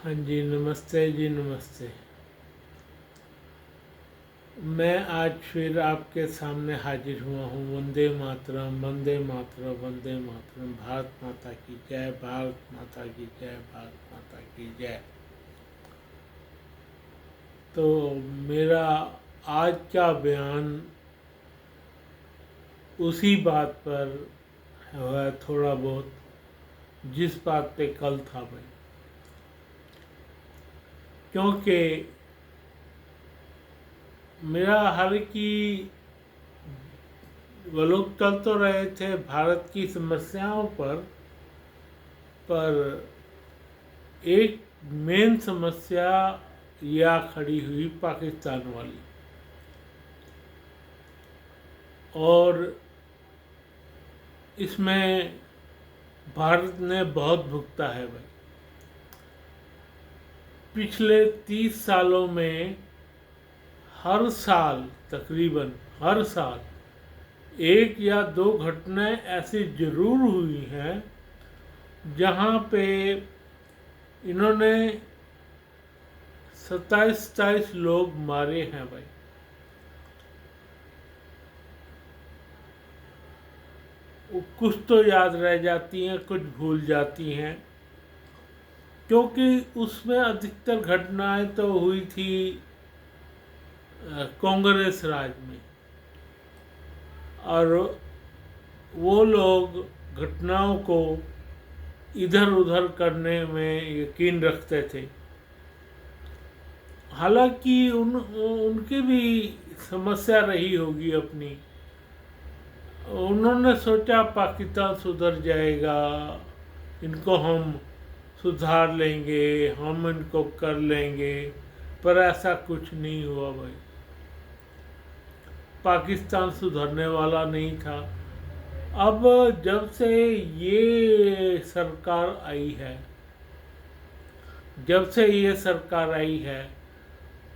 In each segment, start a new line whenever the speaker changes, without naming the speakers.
हाँ जी, नमस्ते जी, नमस्ते। मैं आज फिर आपके सामने हाजिर हुआ हूँ। वंदे मातरम, वंदे मातरम, वंदे मातरम। भारत माता की जय, भारत माता की जय, भारत माता की जय। तो मेरा आज का बयान उसी बात पर है, थोड़ा बहुत, जिस बात पे कल था भाई। क्योंकि मेरा हाल की वो लोग चल तो रहे थे भारत की समस्याओं पर एक मेन समस्या या खड़ी हुई पाकिस्तान वाली। और इसमें भारत ने बहुत भुगता है भाई। पिछले 30 सालों में हर साल, तकरीबन हर साल एक या दो घटनाएं ऐसी जरूर हुई हैं जहां पे इन्होंने 27 लोग मारे हैं भाई। कुछ तो याद रह जाती हैं, कुछ भूल जाती हैं, क्योंकि उसमें अधिकतर घटनाएं तो हुई थी कांग्रेस राज में। और वो लोग घटनाओं को इधर उधर करने में यकीन रखते थे। हालांकि उनकी भी समस्या रही होगी अपनी। उन्होंने सोचा पाकिस्तान सुधर जाएगा, इनको हम सुधार लेंगे, हम इनको कर लेंगे, पर ऐसा कुछ नहीं हुआ भाई। पाकिस्तान सुधरने वाला नहीं था। अब जब से ये सरकार आई है,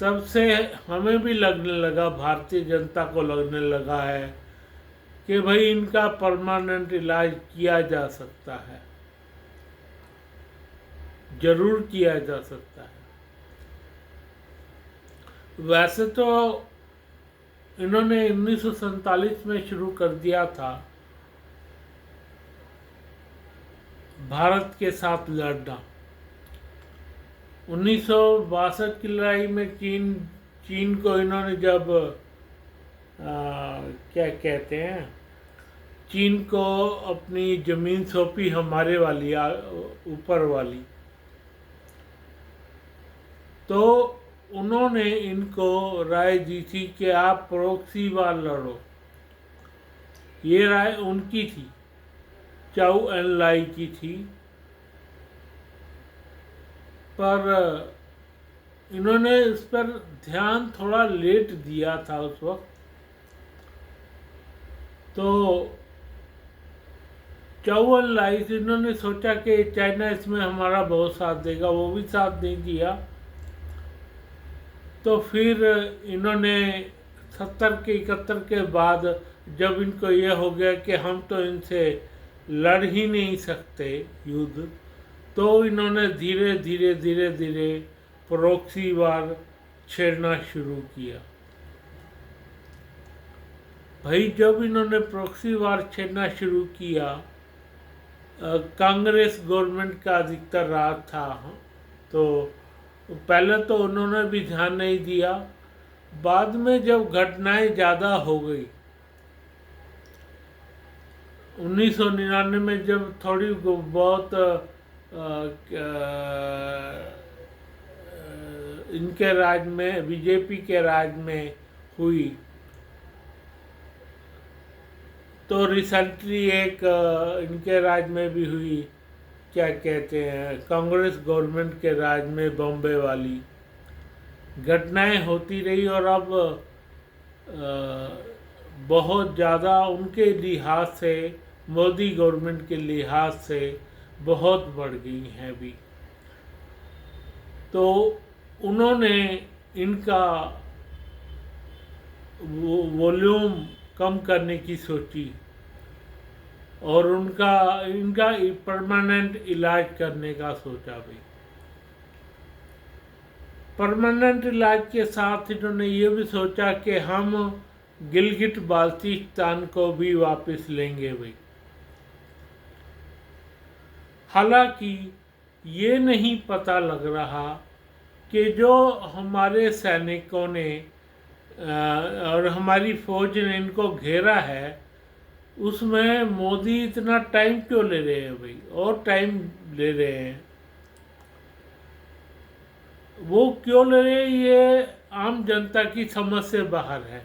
तब से हमें भी लगने लगा, भारतीय जनता को लगने लगा है कि भाई इनका परमानेंट इलाज किया जा सकता है, जरूर किया जा सकता है। वैसे तो इन्होंने 1947 में शुरू कर दिया था भारत के साथ लड़ना। 1962 की लड़ाई में चीन को इन्होंने जब क्या कहते हैं, चीन को अपनी ज़मीन सौंपी, हमारे वाली ऊपर वाली, तो उन्होंने इनको राय दी थी कि आप प्रॉक्सी वार लड़ो। ये राय उनकी थी, चाउ एन लाई की थी। पर इन्होंने इस पर ध्यान थोड़ा लेट दिया था उस वक्त। तो चाउ एन लाई से इन्होंने सोचा कि चाइना इसमें हमारा बहुत साथ देगा, वो भी साथ नहीं दिया। तो फिर इन्होंने 71 के बाद जब इनको यह हो गया कि हम तो इनसे लड़ ही नहीं सकते युद्ध, तो इन्होंने धीरे धीरे प्रॉक्सी वार छेड़ना शुरू किया भाई। जब इन्होंने प्रॉक्सी वार छेड़ना शुरू किया, कांग्रेस गवर्नमेंट का अधिकतर राज था, तो पहले तो उन्होंने भी ध्यान नहीं दिया। बाद में जब घटनाएं ज़्यादा हो गई, 1999 में जब थोड़ी बहुत इनके राज में, बीजेपी के राज में हुई, तो रिसेंटली एक इनके राज में भी हुई, क्या कहते हैं, कांग्रेस गवर्नमेंट के राज में बॉम्बे वाली घटनाएं होती रही। और अब बहुत ज़्यादा उनके लिहाज से, मोदी गवर्नमेंट के लिहाज से बहुत बढ़ गई हैं भी। तो उन्होंने इनका वॉल्यूम कम करने की सोची और इनका परमानेंट इलाज करने का सोचा भी। परमानेंट इलाज के साथ इन्होंने ये भी सोचा कि हम गिलगिट बाल्टिस्तान को भी वापस लेंगे भाई। हालांकि ये नहीं पता लग रहा कि जो हमारे सैनिकों ने और हमारी फौज ने इनको घेरा है उसमें मोदी इतना टाइम क्यों ले रहे हैं भाई, और टाइम ले रहे हैं। वो क्यों ले रहे हैं ये आम जनता की समझ से बाहर है।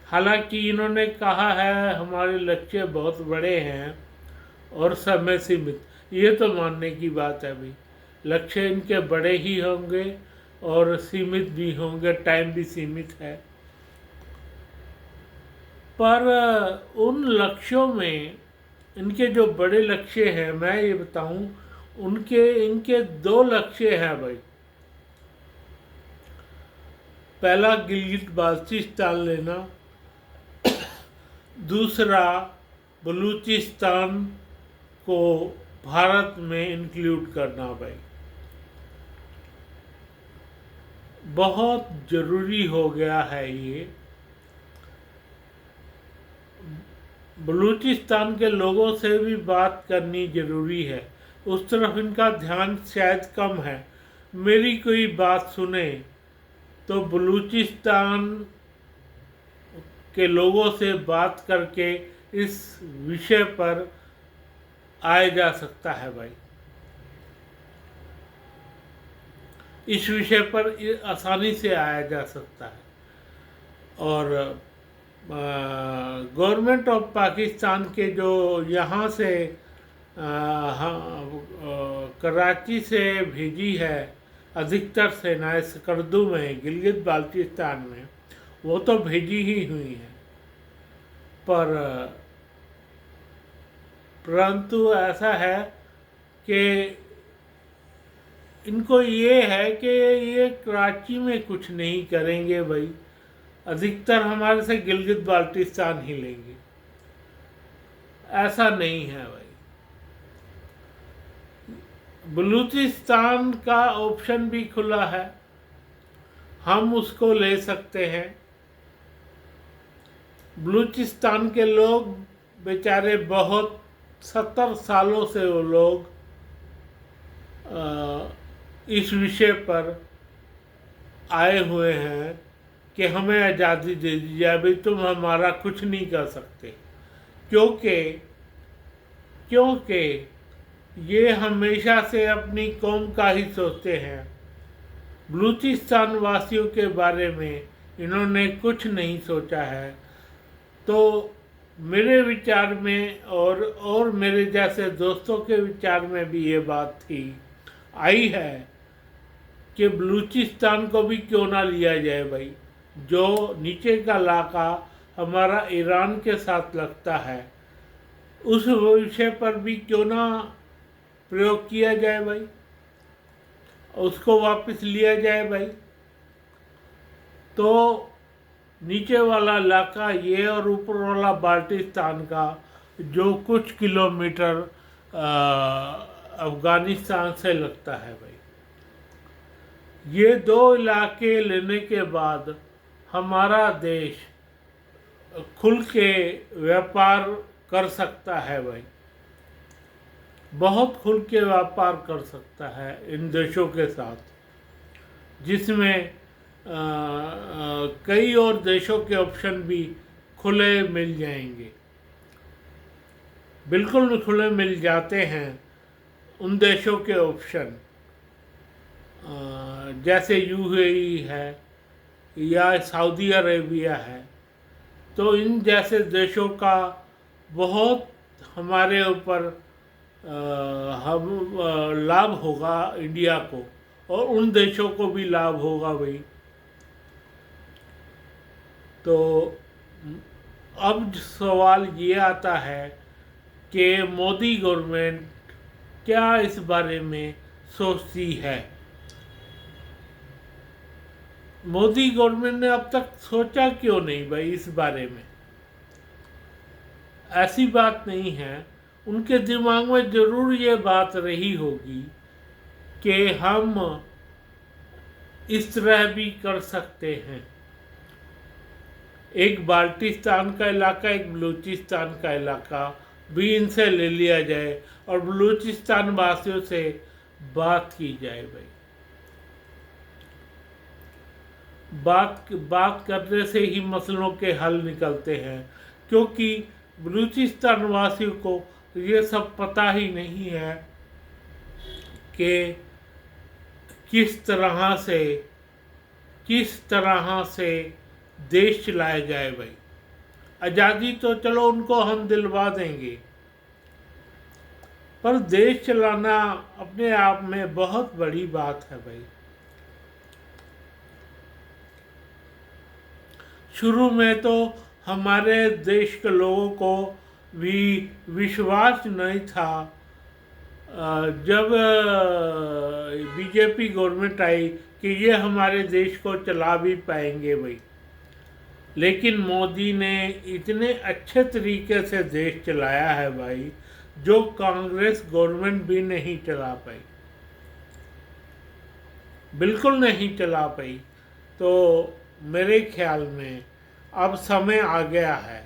हालांकि इन्होंने कहा है हमारे लक्ष्य बहुत बड़े हैं और समय सीमित, ये तो मानने की बात है भाई। लक्ष्य इनके बड़े ही होंगे और सीमित भी होंगे, टाइम भी सीमित है। पर उन लक्ष्यों में इनके जो बड़े लक्ष्य हैं, मैं ये बताऊं, इनके 2 लक्ष्य हैं भाई। पहला गिलगिट बाल्टिस्तान लेना, दूसरा बलूचिस्तान को भारत में इंक्लूड करना भाई। बहुत ज़रूरी हो गया है ये। बलूचिस्तान के लोगों से भी बात करनी ज़रूरी है, उस तरफ इनका ध्यान शायद कम है। मेरी कोई बात सुने तो बलूचिस्तान के लोगों से बात करके इस विषय पर आया जा सकता है भाई। इस विषय पर आसानी से आया जा सकता है। और गवर्नमेंट ऑफ पाकिस्तान के जो यहाँ से कराची से भेजी है अधिकतर सेनाएं स्कर्दू में, गिलगित बाल्टिस्तान में, वो तो भेजी ही हुई है। परंतु ऐसा है कि इनको ये है कि ये कराची में कुछ नहीं करेंगे भाई, अधिकतर हमारे से गिलगित बाल्टिस्तान ही लेंगे। ऐसा नहीं है भाई। बलूचिस्तान का ऑप्शन भी खुला है, हम उसको ले सकते हैं। बलूचिस्तान के लोग बेचारे बहुत 70 सालों से वो लोग इस विषय पर आए हुए हैं कि हमें आज़ादी दे दी जाए भाई, तुम हमारा कुछ नहीं कर सकते। क्योंकि ये हमेशा से अपनी कौम का ही सोचते हैं। बलूचिस्तान वासियों के बारे में इन्होंने कुछ नहीं सोचा है। तो मेरे विचार में और मेरे जैसे दोस्तों के विचार में भी ये बात आई है कि बलूचिस्तान को भी क्यों ना लिया जाए भाई। जो नीचे का इलाका हमारा ईरान के साथ लगता है, उस विषय पर भी क्यों ना प्रयोग किया जाए भाई, उसको वापस लिया जाए भाई। तो नीचे वाला इलाका ये और ऊपर वाला बाल्टिस्तान का जो कुछ किलोमीटर अफ़गानिस्तान से लगता है भाई, ये 2 इलाके लेने के बाद हमारा देश खुल के व्यापार कर सकता है भाई, बहुत खुल के व्यापार कर सकता है इन देशों के साथ, जिसमें कई और देशों के ऑप्शन भी खुले मिल जाएंगे। बिल्कुल खुले मिल जाते हैं उन देशों के ऑप्शन, जैसे यूएई है या सऊदी अरेबिया है। तो इन जैसे देशों का बहुत हमारे ऊपर हम लाभ होगा इंडिया को, और उन देशों को भी लाभ होगा भाई। तो अब सवाल ये आता है कि मोदी गवर्नमेंट क्या इस बारे में सोचती है। मोदी गवर्नमेंट ने अब तक सोचा क्यों नहीं भाई इस बारे में। ऐसी बात नहीं है, उनके दिमाग में ज़रूर ये बात रही होगी कि हम इस तरह भी कर सकते हैं, एक बाल्टिस्तान का इलाका, एक बलूचिस्तान का इलाका भी इनसे ले लिया जाए और बलूचिस्तान वासियों से बात की जाए भाई। बात करने से ही मसलों के हल निकलते हैं, क्योंकि बलूचिस्तान वासियों को ये सब पता ही नहीं है कि किस तरह से देश चलाया जाए भाई। आज़ादी तो चलो उनको हम दिलवा देंगे, पर देश चलाना अपने आप में बहुत बड़ी बात है भाई। शुरू में तो हमारे देश के लोगों को भी विश्वास नहीं था, जब बीजेपी गवर्नमेंट आई, कि ये हमारे देश को चला भी पाएंगे भाई। लेकिन मोदी ने इतने अच्छे तरीके से देश चलाया है भाई, जो कांग्रेस गवर्नमेंट भी नहीं चला पाई, बिल्कुल नहीं चला पाई। तो मेरे ख्याल में अब समय आ गया है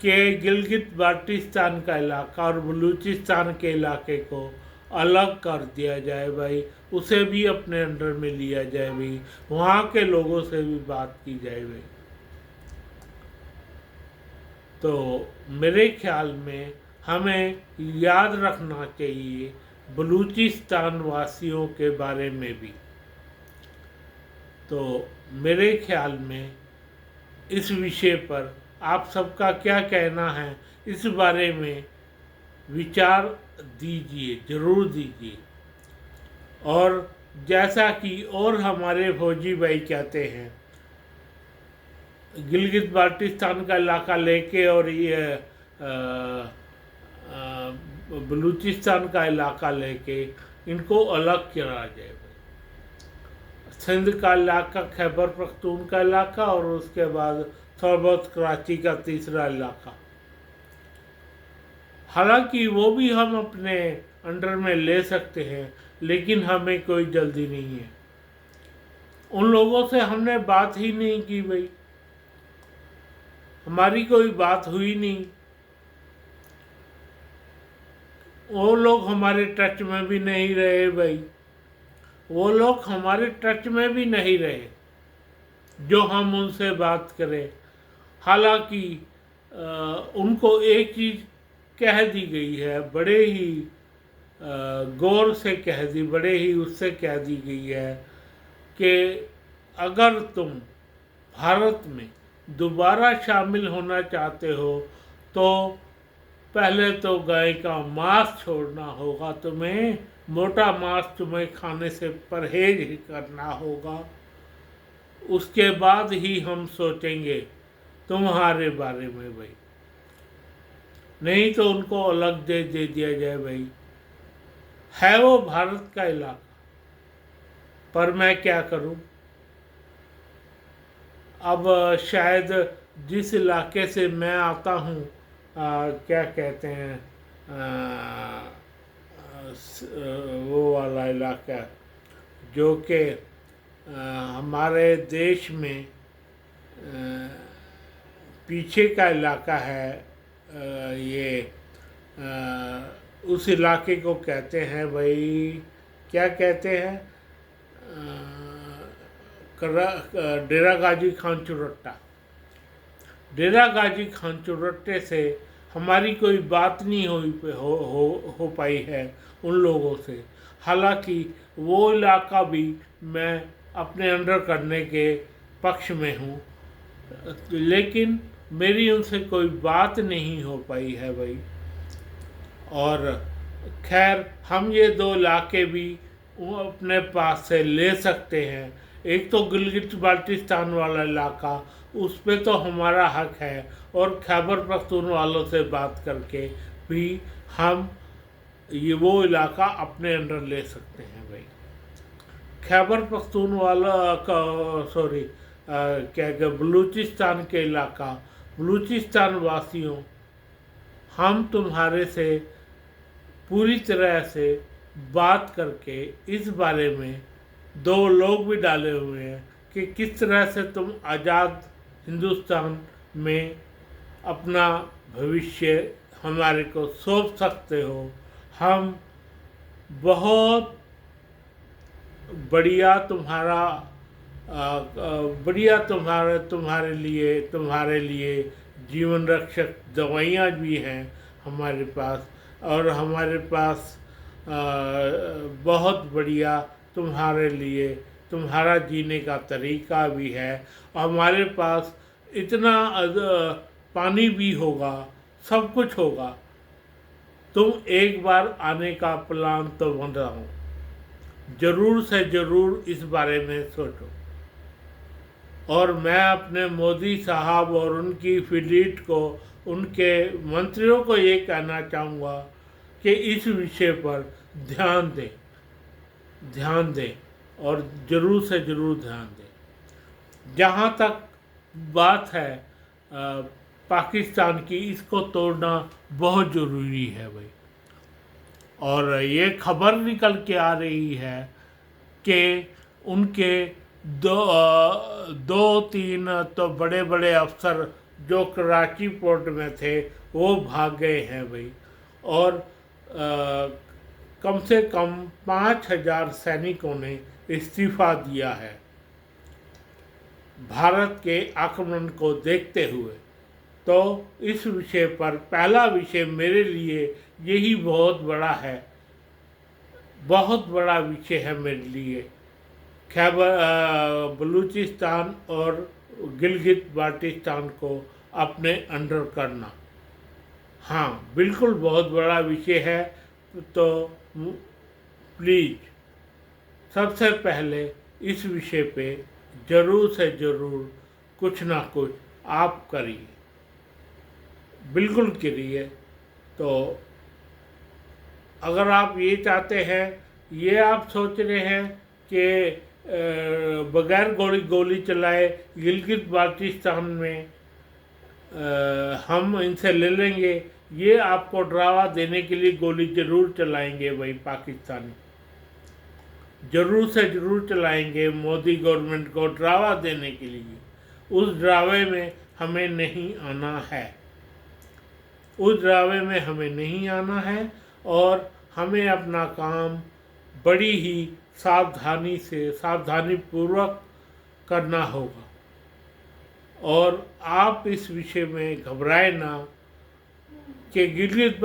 कि गिलगित बाल्टिस्तान का इलाका और बलूचिस्तान के इलाके को अलग कर दिया जाए भाई, उसे भी अपने अंडर में लिया जाए भाई, वहाँ के लोगों से भी बात की जाए भाई। तो मेरे ख्याल में हमें याद रखना चाहिए बलूचिस्तान वासियों के बारे में भी। तो मेरे ख्याल में इस विषय पर आप सबका क्या कहना है, इस बारे में विचार दीजिए, ज़रूर दीजिए। और जैसा कि और हमारे फौजी भाई कहते हैं, गिलगित बाल्टिस्तान का इलाका लेके और ये बलूचिस्तान का इलाका लेके इनको अलग करा जाए। सिंध का इलाका, खैबर पख्तून का इलाका और उसके बाद थोड़ा बहुत कराची का तीसरा इलाका। हालांकि वो भी हम अपने अंडर में ले सकते हैं, लेकिन हमें कोई जल्दी नहीं है। उन लोगों से हमने बात ही नहीं की भाई, हमारी कोई बात हुई नहीं। वो लोग हमारे टच में भी नहीं रहे भाई, वो लोग हमारे टच में भी नहीं रहे जो हम उनसे बात करें। हालांकि उनको एक चीज़ कह दी गई है, बड़े ही गौर से बड़े ही उससे कह दी गई है कि अगर तुम भारत में दोबारा शामिल होना चाहते हो तो पहले तो गाय का मांस छोड़ना होगा, तुम्हें मोटा मांस तुम्हें खाने से परहेज ही करना होगा, उसके बाद ही हम सोचेंगे तुम्हारे बारे में भाई। नहीं तो उनको अलग दे दिया जाए भाई। है वो भारत का इलाका, पर मैं क्या करूं। अब शायद जिस इलाके से मैं आता हूं, क्या कहते हैं, वो वाला इलाका जो कि हमारे देश में पीछे का इलाका है, ये उस इलाके को कहते हैं भाई, क्या कहते हैं, डेरा गाजी खान चुरट्टा। डेरा गाजी खान चुरट्टे से हमारी कोई बात नहीं हो पाई है उन लोगों से। हालांकि वो इलाका भी मैं अपने अंडर करने के पक्ष में हूँ, लेकिन मेरी उनसे कोई बात नहीं हो पाई है भाई। और खैर, हम ये दो इलाके भी अपने पास से ले सकते हैं। एक तो गिलगित बाल्टिस्तान वाला इलाका, उस पे तो हमारा हक है, और खैबर पख्तून वालों से बात करके भी हम ये वो इलाका अपने अंडर ले सकते हैं भाई। खैबर पख्तून वाला का क्या बलूचिस्तान के इलाका, बलूचिस्तान वासियों, हम तुम्हारे से पूरी तरह से बात करके इस बारे में दो लोग भी डाले हुए हैं कि किस तरह से तुम आज़ाद हिंदुस्तान में अपना भविष्य हमारे को सौंप सकते हो। हम बहुत बढ़िया तुम्हारे लिए जीवन रक्षक दवाइयाँ भी हैं हमारे पास, और हमारे पास बहुत बढ़िया तुम्हारे लिए तुम्हारा जीने का तरीका भी है। हमारे पास इतना पानी भी होगा, सब कुछ होगा। तुम एक बार आने का प्लान तो बनाओ, जरूर से जरूर इस बारे में सोचो। और मैं अपने मोदी साहब और उनकी फ्लीट को, उनके मंत्रियों को ये कहना चाहूँगा कि इस विषय पर ध्यान दें और ज़रूर से ज़रूर ध्यान दें। जहाँ तक बात है पाकिस्तान की, इसको तोड़ना बहुत ज़रूरी है भाई। और ये खबर निकल के आ रही है कि उनके दो तीन तो बड़े बड़े अफसर जो कराची पोर्ट में थे वो भाग गए हैं भाई। और कम से कम 5,000 सैनिकों ने इस्तीफा दिया है भारत के आक्रमण को देखते हुए। तो इस विषय पर पहला विषय मेरे लिए यही बहुत बड़ा है, बहुत बड़ा विषय है मेरे लिए, खैबर बलूचिस्तान और गिलगित बाल्टिस्तान को अपने अंडर करना। हाँ, बिल्कुल बहुत बड़ा विषय है। तो प्लीज़ सबसे पहले इस विषय पे ज़रूर से ज़रूर कुछ ना कुछ आप करिए, बिल्कुल करिए। तो अगर आप ये चाहते हैं, ये आप सोच रहे हैं कि बगैर गोली चलाए गिलगित बाल्टिस्तान में हम इनसे ले लेंगे, ये आपको डरावा देने के लिए गोली ज़रूर चलाएंगे भाई पाकिस्तानी, ज़रूर से ज़रूर चलाएंगे मोदी गवर्नमेंट को डरावा देने के लिए। उस डरावे में हमें नहीं आना है, उस डरावे में हमें नहीं आना है। और हमें अपना काम बड़ी ही सावधानी पूर्वक करना होगा। और आप इस विषय में घबराए ना कि गिलगित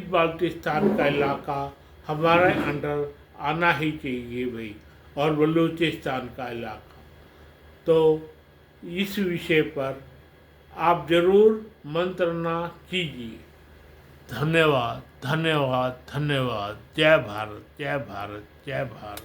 बाल्टिस्तान का इलाका हमारे अंडर आना ही चाहिए भाई, और बलूचिस्तान का इलाका। तो इस विषय पर आप ज़रूर मंत्रणा कीजिए। धन्यवाद, धन्यवाद, धन्यवाद। जय भारत, जय भारत, जय भारत।